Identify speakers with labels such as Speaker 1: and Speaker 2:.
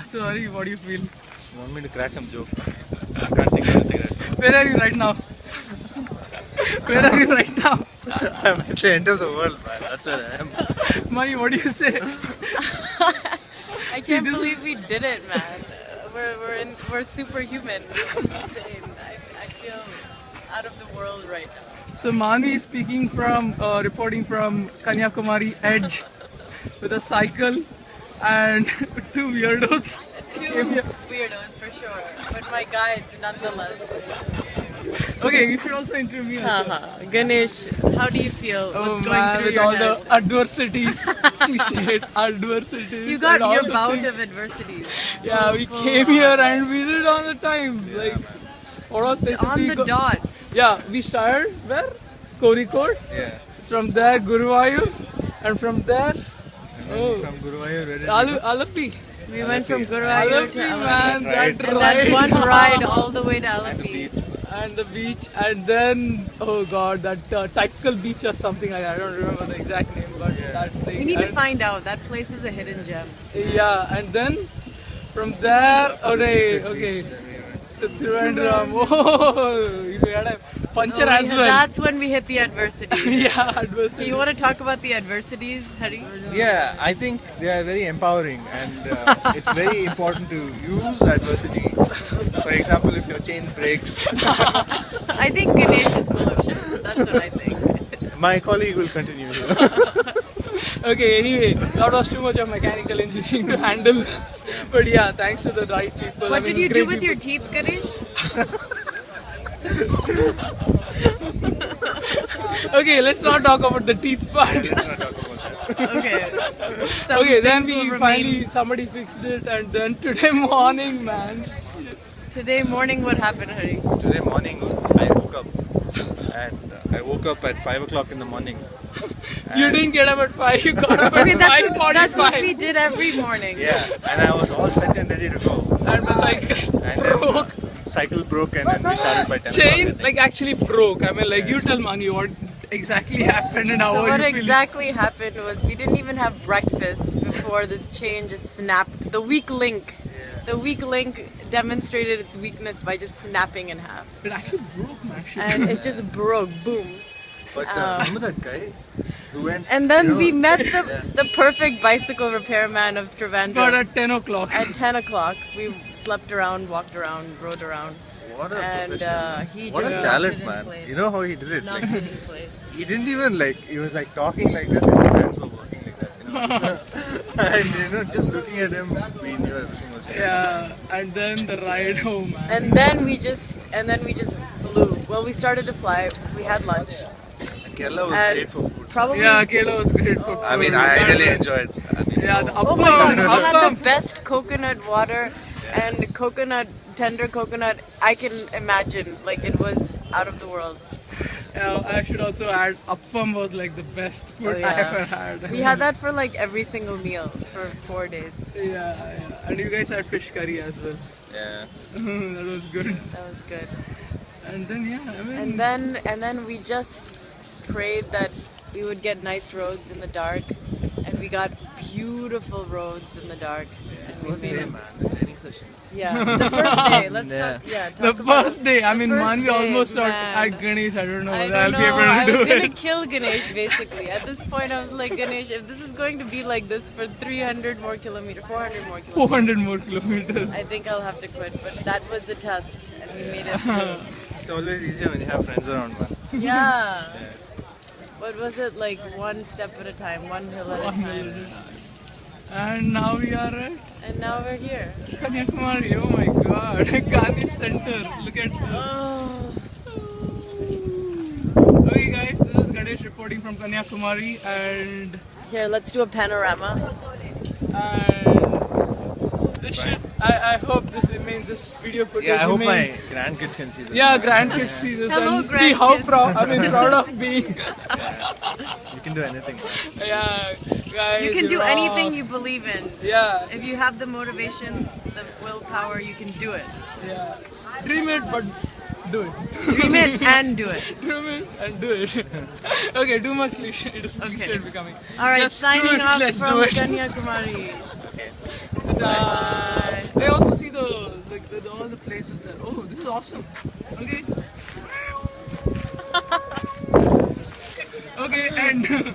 Speaker 1: Sorry, what do you feel?
Speaker 2: You want me to crack some joke? I can't think of anything right now.
Speaker 1: Where are you right now? Where are you right now?
Speaker 2: I'm at the end of the world, man. That's where I am.
Speaker 1: Mani, what do you say?
Speaker 3: I can't believe we did it, man. We're superhuman. It's insane. I feel out of the world right now.
Speaker 1: So Manvi is speaking from, reporting from Kanyakumari Edge with a cycle and two weirdos.
Speaker 3: Two weirdos for sure, but my guides nonetheless.
Speaker 1: Okay, you should also interview me.
Speaker 3: Ganesh, how do you feel?
Speaker 1: Oh
Speaker 3: What's
Speaker 1: man,
Speaker 3: going through
Speaker 1: with
Speaker 3: your
Speaker 1: all
Speaker 3: head?
Speaker 1: the adversities, cliched adversities.
Speaker 3: You got
Speaker 1: and all
Speaker 3: your
Speaker 1: the
Speaker 3: bout
Speaker 1: things.
Speaker 3: of adversities.
Speaker 1: Yeah, we came here and we did on the time. Like, what was places
Speaker 3: On
Speaker 1: we
Speaker 3: the dot.
Speaker 1: Yeah, we started where? Kozhikode.
Speaker 2: Yeah.
Speaker 1: From there, Guruvayur, and from there,
Speaker 2: From Guruvayur, where did we go?
Speaker 1: Alapi.
Speaker 3: We went from Guruvayur to
Speaker 1: Alapi, man,
Speaker 2: Ride.
Speaker 1: that
Speaker 3: And
Speaker 1: ride.
Speaker 3: that one ride all the way to
Speaker 2: And the
Speaker 3: Alapi.
Speaker 2: beach.
Speaker 1: And the beach, and then, oh god, that Typical beach or something like that. I don't remember the exact name, but that thing.
Speaker 3: We need to
Speaker 1: And-
Speaker 3: find out. That place is a hidden gem.
Speaker 1: Yeah, and then from there, okay, to Trivandrum. Oh, you had a puncture as well.
Speaker 3: That's when we hit the adversity.
Speaker 1: Yeah, adversity.
Speaker 3: You want to talk about the adversities, Hari?
Speaker 2: Yeah, I think they are very empowering and it's very important to use adversity. For example, if your chain breaks,
Speaker 3: I think Ganesh is full of shit. That's what I think.
Speaker 2: my colleague will continue.
Speaker 1: Okay, anyway, that was too much of mechanical engineering to handle. But yeah, thanks to the right people.
Speaker 3: What did you do with your teeth, Ganesh?
Speaker 1: Okay, let's not talk about the teeth part.
Speaker 2: Let's not talk about that.
Speaker 3: Okay. Some
Speaker 1: Okay, then
Speaker 3: things will
Speaker 1: we
Speaker 3: remain.
Speaker 1: finally, somebody fixed it, and then today morning, man.
Speaker 3: Today morning, what happened, Hari?
Speaker 2: Today morning, I woke up and I woke up at 5 o'clock in the morning.
Speaker 1: You didn't get up at 5, you got up at
Speaker 3: I mean, that's what
Speaker 1: 5:45.
Speaker 3: we did every morning.
Speaker 2: Yeah, and I was all set and ready to go.
Speaker 1: And the cycle
Speaker 2: And
Speaker 1: broke.
Speaker 2: then cycle broke and then we started by 10
Speaker 1: Chain
Speaker 2: o'clock, I
Speaker 1: like actually broke. I mean, like you tell Mani what exactly happened and how
Speaker 3: So
Speaker 1: are
Speaker 3: what
Speaker 1: you feeling?
Speaker 3: exactly happened was we didn't even have breakfast before this chain just snapped. The weak link demonstrated its weakness by just snapping in half.
Speaker 1: It actually broke, man. Shit.
Speaker 3: And it just broke, boom.
Speaker 2: But remember that guy who went...
Speaker 3: And then
Speaker 2: you know,
Speaker 3: we met
Speaker 2: yeah.
Speaker 3: the perfect bicycle repairman of
Speaker 1: But
Speaker 3: Trivandrum.
Speaker 1: at 10 o'clock.
Speaker 3: At 10 o'clock, we slept around, walked around, rode around.
Speaker 2: What a
Speaker 3: And
Speaker 2: professional.
Speaker 3: he
Speaker 2: What a
Speaker 3: just
Speaker 2: talent,
Speaker 3: knocked it in
Speaker 2: man.
Speaker 3: place.
Speaker 2: You know how he did it?
Speaker 3: Knocked
Speaker 2: Like,
Speaker 3: it in place.
Speaker 2: he didn't even like, he was like talking like that and his hands were working like that. You know? And you know, just looking at him, we knew everything was good.
Speaker 1: Yeah, and then the ride home, man.
Speaker 3: And then we just flew. Well, we started to fly. We had lunch.
Speaker 2: Kerala was
Speaker 3: And
Speaker 2: great for food.
Speaker 3: Probably.
Speaker 1: Yeah, Kerala was great for
Speaker 2: I mean,
Speaker 1: food.
Speaker 2: I really enjoyed it. I mean,
Speaker 1: Yeah, the
Speaker 3: Oh my god, we had
Speaker 1: appam.
Speaker 3: the best coconut water and tender coconut I can imagine. Like it was out of the world.
Speaker 1: Yeah, I should also add, appam was like the best food I ever had.
Speaker 3: We had that for like every single meal for 4 days.
Speaker 1: Yeah, and you guys had fish curry as well.
Speaker 2: yeah.
Speaker 1: That was good.
Speaker 3: That was good.
Speaker 1: And then yeah, I mean,
Speaker 3: And then we just prayed that we would get nice roads in the dark, and we got beautiful roads in the dark. And we
Speaker 2: First
Speaker 3: made
Speaker 2: day,
Speaker 3: it.
Speaker 2: man, the training session.
Speaker 3: Yeah, the first day. Let's
Speaker 2: Yeah.
Speaker 3: talk. Yeah,
Speaker 1: the
Speaker 3: talk about
Speaker 1: first day, I mean,
Speaker 3: first
Speaker 1: Manvi
Speaker 3: day,
Speaker 1: almost thought
Speaker 3: man.
Speaker 1: at Ganesh, I don't know
Speaker 3: I
Speaker 1: whether
Speaker 3: don't
Speaker 1: I'll
Speaker 3: know.
Speaker 1: be able to
Speaker 3: I
Speaker 1: do
Speaker 3: was gonna
Speaker 1: it.
Speaker 3: kill Ganesh basically. At this point, I was like, Ganesh, if this is going to be like this for 300 more kilometers, 400 more kilometers,
Speaker 1: 400 more kilometers.
Speaker 3: I think I'll have to quit. But that was the test, and we made it through.
Speaker 2: It's always easier when you have friends around, man.
Speaker 3: Yeah. What was it like? One step at a time, one hill at a time.
Speaker 1: And now we are at
Speaker 3: And now we're here.
Speaker 1: Kanyakumari. Oh my god, Gandhi Center. Look at this.
Speaker 3: Oh.
Speaker 1: Okay, guys, this is Ganesh reporting from Kanyakumari, and
Speaker 3: Here, let's do a panorama.
Speaker 1: this should. I hope this remains. This video footage.
Speaker 2: Yeah, I hope my
Speaker 1: remains-
Speaker 2: grandkids can see this.
Speaker 1: Yeah, grandkids see this
Speaker 3: Hello,
Speaker 1: and be how
Speaker 3: grandkids.
Speaker 1: proud. I mean, proud of being.
Speaker 2: You can do anything, man.
Speaker 1: Yeah, guys.
Speaker 3: You can do
Speaker 1: know,
Speaker 3: anything you believe in.
Speaker 1: Yeah,
Speaker 3: If you have the motivation, the willpower, you can do it.
Speaker 1: yeah. Dream it, but do it.
Speaker 3: Dream it and do it.
Speaker 1: Dream it and do it. Okay, too much cliche. It is cliche becoming.
Speaker 3: All right,
Speaker 1: Just do
Speaker 3: signing
Speaker 1: it,
Speaker 3: off
Speaker 1: let's
Speaker 3: from
Speaker 1: do it.
Speaker 3: Kanyakumari.
Speaker 2: Okay.
Speaker 1: Ta-da. like with all the places that. Oh, this is awesome. Okay. Okay, and